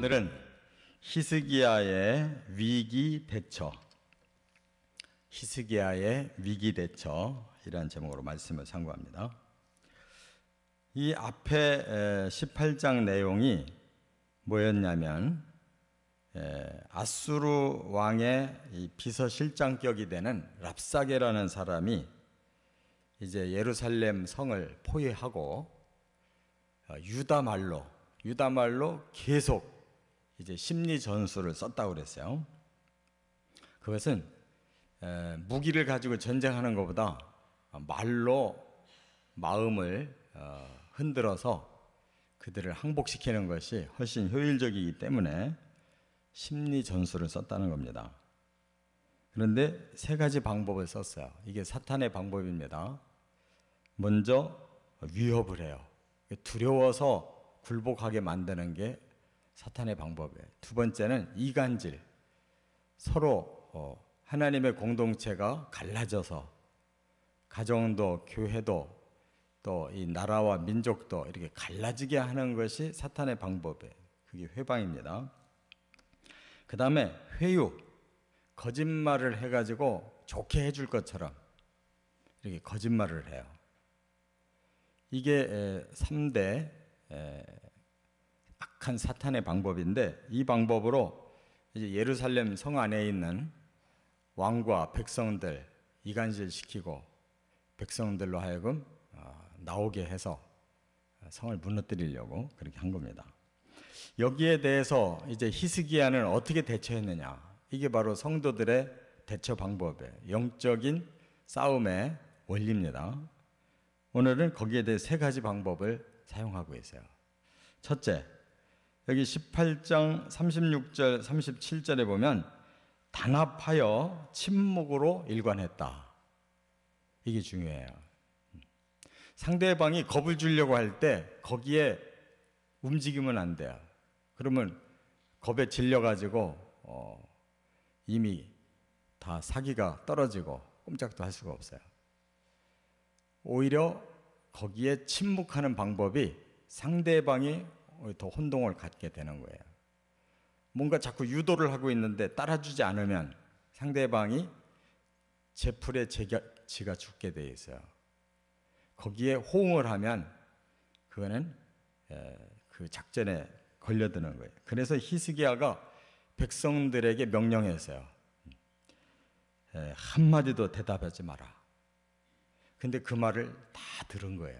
오늘은 히스기야의 위기 대처, 히스기야의 위기 대처이라는 제목으로 말씀을 상고합니다. 이 앞에 18장 내용이 뭐였냐면 아수르 왕의 이 비서실장격이 되는 랍사게라는 사람이 이제 예루살렘 성을 포위하고 유다말로 계속 이제 심리 전술을 썼다고 그랬어요. 그것은 무기를 가지고 전쟁하는 것보다 말로 마음을 흔들어서 그들을 항복시키는 것이 훨씬 효율적이기 때문에 심리 전술을 썼다는 겁니다. 그런데 세 가지 방법을 썼어요. 이게 사탄의 방법입니다. 먼저 위협을 해요. 두려워서 굴복하게 만드는 게 사탄의 방법이에요. 두 번째는 이간질, 서로 하나님의 공동체가 갈라져서 가정도 교회도 또 이 나라와 민족도 이렇게 갈라지게 하는 것이 사탄의 방법이에요. 그게 회방입니다. 그 다음에 회유, 거짓말을 해가지고 좋게 해줄 것처럼 이렇게 거짓말을 해요. 이게 3대 악한 사탄의 방법인데, 이 방법으로 이제 예루살렘 성 안에 있는 왕과 백성들 이간질시키고 백성들로 하여금 나오게 해서 성을 무너뜨리려고 그렇게 한 겁니다. 여기에 대해서 이제 히스기야는 어떻게 대처했느냐, 이게 바로 성도들의 대처 방법이에요. 영적인 싸움의 원리입니다. 오늘은 거기에 대해 세 가지 방법을 사용하고 있어요. 첫째, 여기 18장 36절 37절에 보면 단합하여 침묵으로 일관했다. 이게 중요해요. 상대방이 겁을 주려고 할 때 거기에 움직이면 안 돼요. 그러면 겁에 질려가지고 이미 다 사기가 떨어지고 꼼짝도 할 수가 없어요. 오히려 거기에 침묵하는 방법이 상대방이 더 혼동을 갖게 되는 거예요. 뭔가 자꾸 유도를 하고 있는데 따라주지 않으면 상대방이 제풀에 지가 죽게 돼 있어요. 거기에 호응을 하면 그거는 그 작전에 걸려드는 거예요. 그래서 히스기야가 백성들에게 명령했어요. 한마디도 대답하지 마라. 근데 그 말을 다 들은 거예요.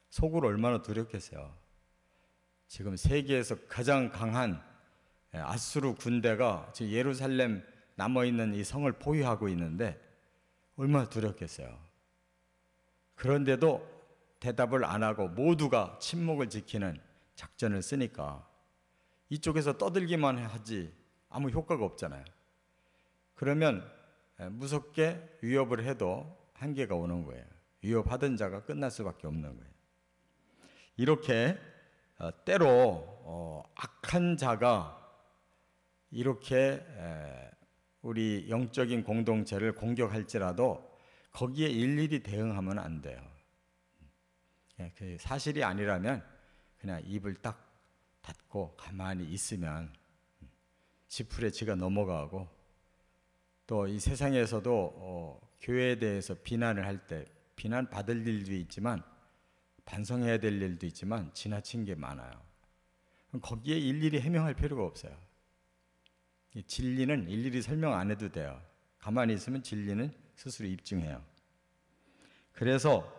속으로 얼마나 두렵겠어요. 지금 세계에서 가장 강한 아수르 군대가 지금 예루살렘 남아있는 이 성을 포위하고 있는데 얼마나 두렵겠어요. 그런데도 대답을 안 하고 모두가 침묵을 지키는 작전을 쓰니까 이쪽에서 떠들기만 하지 아무 효과가 없잖아요. 그러면 무섭게 위협을 해도 한계가 오는 거예요. 위협하던 자가 끝날 수밖에 없는 거예요. 이렇게 때로 악한 자가 이렇게 우리 영적인 공동체를 공격할지라도 거기에 일일이 대응하면 안 돼요. 그 사실이 아니라면 그냥 입을 딱 닫고 가만히 있으면 지풀에 지가 넘어가고, 또 이 세상에서도 교회에 대해서 비난을 할 때 비난받을 일도 있지만 반성해야 될 일도 있지만 지나친 게 많아요. 그럼 거기에 일일이 해명할 필요가 없어요. 진리는 일일이 설명 안 해도 돼요. 가만히 있으면 진리는 스스로 입증해요. 그래서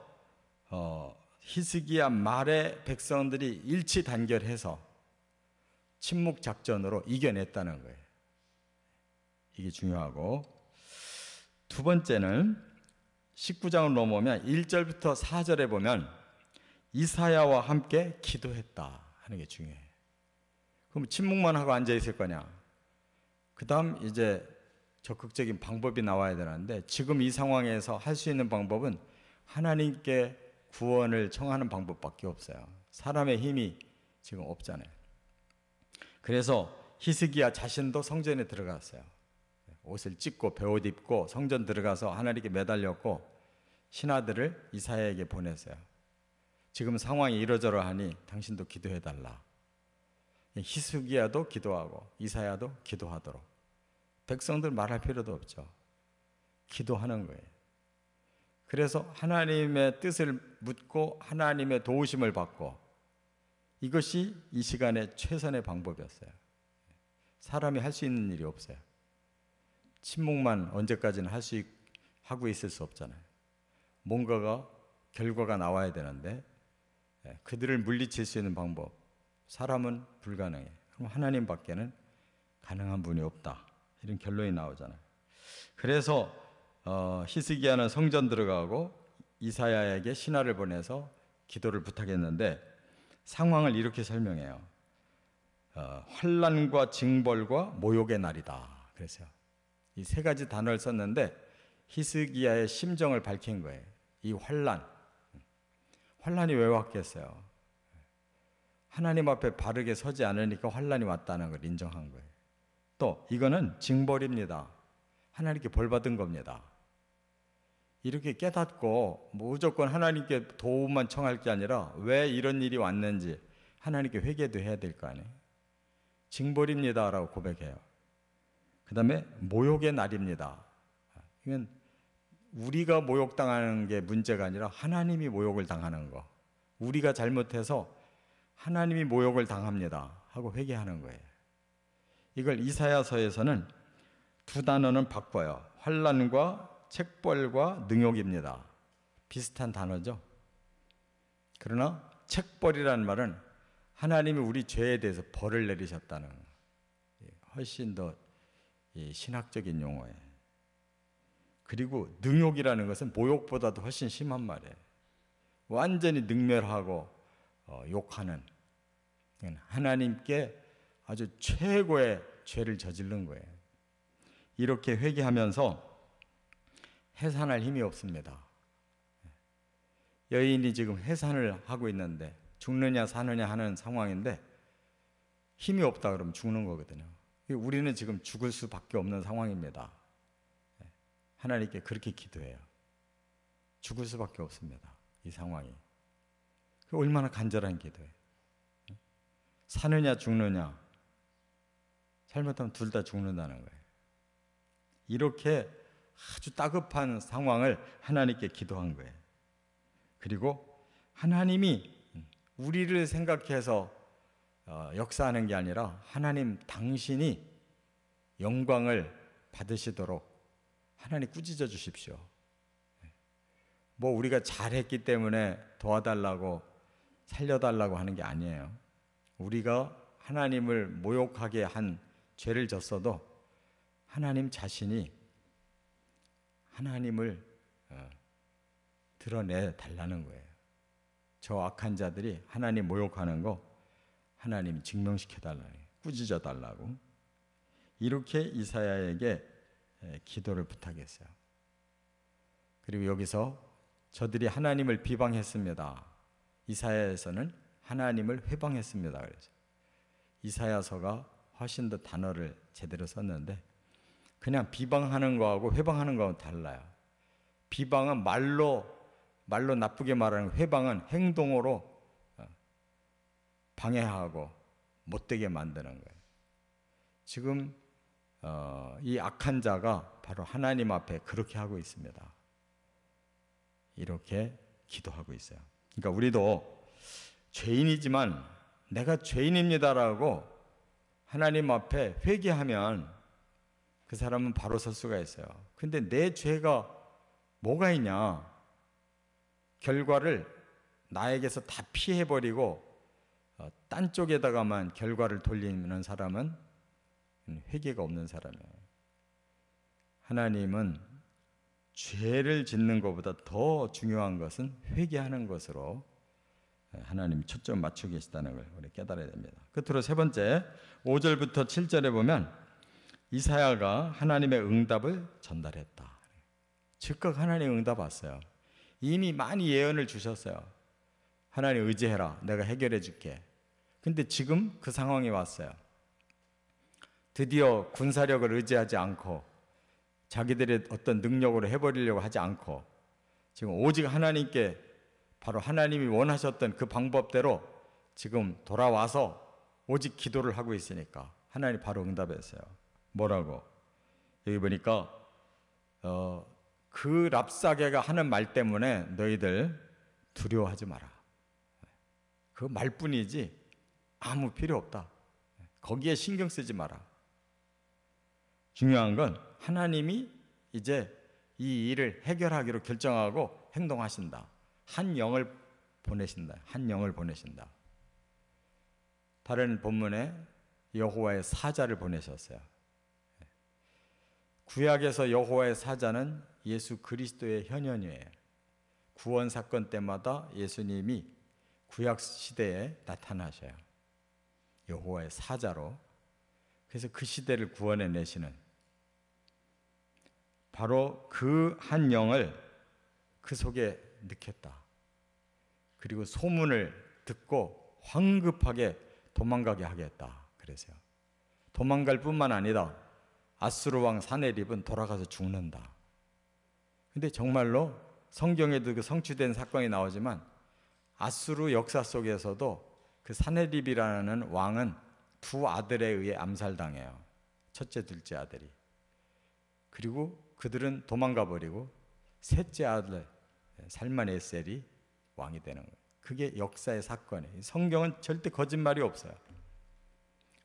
히스기야 말에 백성들이 일치 단결해서 침묵 작전으로 이겨냈다는 거예요. 이게 중요하고, 두 번째는 19장을 넘어오면 1절부터 4절에 보면 이사야와 함께 기도했다 하는 게 중요해요. 그럼 침묵만 하고 앉아 있을 거냐? 그 다음 이제 적극적인 방법이 나와야 되는데, 지금 이 상황에서 할 수 있는 방법은 하나님께 구원을 청하는 방법밖에 없어요. 사람의 힘이 지금 없잖아요. 그래서 히스기야 자신도 성전에 들어갔어요. 옷을 찢고 베옷 입고 성전 들어가서 하나님께 매달렸고 신하들을 이사야에게 보냈어요. 지금 상황이 이러저러하니 당신도 기도해달라. 히스기야도 기도하고 이사야도 기도하도록. 백성들 말할 필요도 없죠. 기도하는 거예요. 그래서 하나님의 뜻을 묻고 하나님의 도우심을 받고, 이것이 이 시간의 최선의 방법이었어요. 사람이 할 수 있는 일이 없어요. 침묵만 언제까지는 하고 있을 수 없잖아요. 뭔가가 결과가 나와야 되는데 그들을 물리칠 수 있는 방법, 사람은 불가능해. 그럼 하나님밖에는 가능한 분이 없다, 이런 결론이 나오잖아요. 그래서 히스기야는 성전 들어가고 이사야에게 신하를 보내서 기도를 부탁했는데 상황을 이렇게 설명해요. 환난과 징벌과 모욕의 날이다 그랬어요. 이 세 가지 단어를 썼는데 히스기야의 심정을 밝힌 거예요. 이 환난이 왜 왔겠어요? 하나님 앞에 바르게 서지 않으니까 환난이 왔다는 걸 인정한 거예요. 또 이거는 징벌입니다. 하나님께 벌 받은 겁니다. 이렇게 깨닫고 무조건 하나님께 도움만 청할 게 아니라 왜 이런 일이 왔는지 하나님께 회개도 해야 될 거 아니에요. 징벌입니다라고 고백해요. 그 다음에 모욕의 날입니다. 이건 우리가 모욕당하는 게 문제가 아니라 하나님이 모욕을 당하는 거. 우리가 잘못해서 하나님이 모욕을 당합니다 하고 회개하는 거예요. 이걸 이사야서에서는 두 단어는 바꿔요. 환난과 책벌과 능욕입니다. 비슷한 단어죠. 그러나 책벌이라는 말은 하나님이 우리 죄에 대해서 벌을 내리셨다는, 훨씬 더 신학적인 용어예요. 그리고 능욕이라는 것은 모욕보다도 훨씬 심한 말이에요. 완전히 능멸하고 욕하는, 하나님께 아주 최고의 죄를 저지른 거예요. 이렇게 회개하면서 해산할 힘이 없습니다. 여인이 지금 해산을 하고 있는데 죽느냐 사느냐 하는 상황인데 힘이 없다 그러면 죽는 거거든요. 우리는 지금 죽을 수밖에 없는 상황입니다. 하나님께 그렇게 기도해요. 죽을 수밖에 없습니다. 이 상황이. 얼마나 간절한 기도예요. 사느냐 죽느냐, 잘못하면 둘 다 죽는다는 거예요. 이렇게 아주 다급한 상황을 하나님께 기도한 거예요. 그리고 하나님이 우리를 생각해서 역사하는 게 아니라 하나님 당신이 영광을 받으시도록 하나님 꾸짖어 주십시오. 뭐 우리가 잘했기 때문에 도와달라고 살려달라고 하는 게 아니에요. 우리가 하나님을 모욕하게 한 죄를 졌어도 하나님 자신이 하나님을 드러내 달라는 거예요. 저 악한 자들이 하나님 모욕하는 거 하나님 증명시켜 달라고, 꾸짖어 달라고, 이렇게 이사야에게 기도를 부탁했어요. 그리고 여기서 저들이 하나님을 비방했습니다. 이사야에서는 하나님을 회방했습니다. 그래서 이사야서가 훨씬 더 단어를 제대로 썼는데 그냥 비방하는 거하고 회방하는 거하고 달라요. 비방은 말로 나쁘게 말하는 거, 회방은 행동으로 방해하고 못되게 만드는 거예요. 지금 이 악한 자가 바로 하나님 앞에 그렇게 하고 있습니다. 이렇게 기도하고 있어요. 그러니까 우리도 죄인이지만 내가 죄인입니다라고 하나님 앞에 회개하면 그 사람은 바로 설 수가 있어요. 근데 내 죄가 뭐가 있냐? 결과를 나에게서 다 피해버리고 딴 쪽에다가만 결과를 돌리는 사람은 회개가 없는 사람이에요. 하나님은 죄를 짓는 것보다 더 중요한 것은 회개하는 것으로 하나님 초점 맞추고 계시다는 걸 우리 깨달아야 됩니다. 끝으로 세 번째 5절부터 7절에 보면 이사야가 하나님의 응답을 전달했다. 즉각 하나님 응답 왔어요. 이미 많이 예언을 주셨어요. 하나님 의지해라, 내가 해결해 줄게. 근데 지금 그 상황이 왔어요. 드디어 군사력을 의지하지 않고 자기들의 어떤 능력으로 해버리려고 하지 않고 지금 오직 하나님께, 바로 하나님이 원하셨던 그 방법대로 지금 돌아와서 오직 기도를 하고 있으니까 하나님이 바로 응답했어요. 뭐라고? 여기 보니까 그 랍사게가 하는 말 때문에 너희들 두려워하지 마라. 그 말뿐이지 아무 필요 없다. 거기에 신경 쓰지 마라. 중요한 건 하나님이 이제 이 일을 해결하기로 결정하고 행동하신다. 한 영을 보내신다. 한 영을 보내신다. 다른 본문에 여호와의 사자를 보내셨어요. 구약에서 여호와의 사자는 예수 그리스도의 현현이에요. 구원 사건 때마다 예수님이 구약 시대에 나타나셔요. 여호와의 사자로. 그래서 그 시대를 구원해 내시는 바로 그 한 영을 그 속에 넣겠다. 그리고 소문을 듣고 황급하게 도망가게 하겠다. 그래서요. 도망갈 뿐만 아니라 아수르 왕 사네립은 돌아가서 죽는다. 근데 정말로 성경에도 그 성취된 사건이 나오지만 아수르 역사 속에서도 그 사네립이라는 왕은 두 아들에 의해 암살당해요. 첫째, 둘째 아들이. 그리고 그들은 도망가 버리고 셋째 아들 살만에셀이 왕이 되는 거예요. 그게 역사의 사건이에요. 성경은 절대 거짓말이 없어요.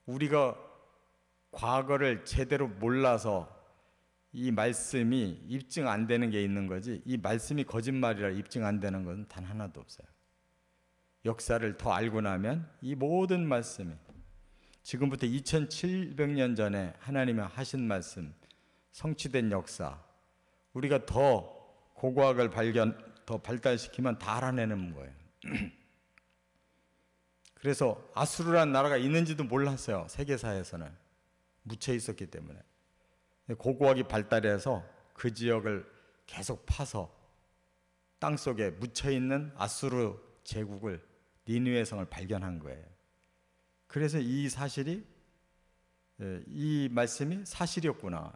우리가 과거를 제대로 몰라서 이 말씀이 입증 안 되는 게 있는 거지, 이 말씀이 거짓말이라 입증 안 되는 것은 단 하나도 없어요. 역사를 더 알고 나면 이 모든 말씀이 지금부터 2700년 전에 하나님이 하신 말씀, 성취된 역사, 우리가 더 고고학을 더 발달시키면 다 알아내는 거예요. 그래서 아수르라는 나라가 있는지도 몰랐어요. 세계사에서는 묻혀 있었기 때문에. 고고학이 발달해서 그 지역을 계속 파서 땅속에 묻혀 있는 아수르 제국을, 니느웨 성을 발견한 거예요. 그래서 이 사실이, 이 말씀이 사실이었구나.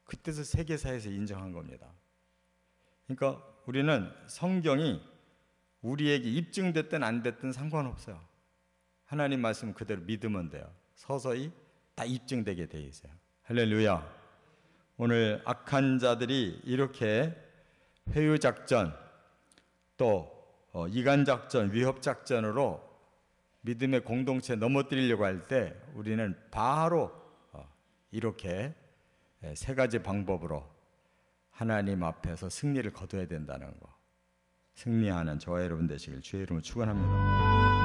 그때서 세계사에서 인정한 겁니다. 그러니까 우리는 성경이 우리에게 입증됐든 안 됐든 상관없어요. 하나님 말씀 그대로 믿으면 돼요. 서서히 다 입증되게 돼 있어요. 할렐루야. 오늘 악한 자들이 이렇게 회유작전, 또 이간작전, 위협작전으로 믿음의 공동체 넘어뜨리려고 할 때 우리는 바로 이렇게 세 가지 방법으로 하나님 앞에서 승리를 거둬야 된다는 거. 승리하는 저와 여러분 되시길 주의 이름으로 축원합니다.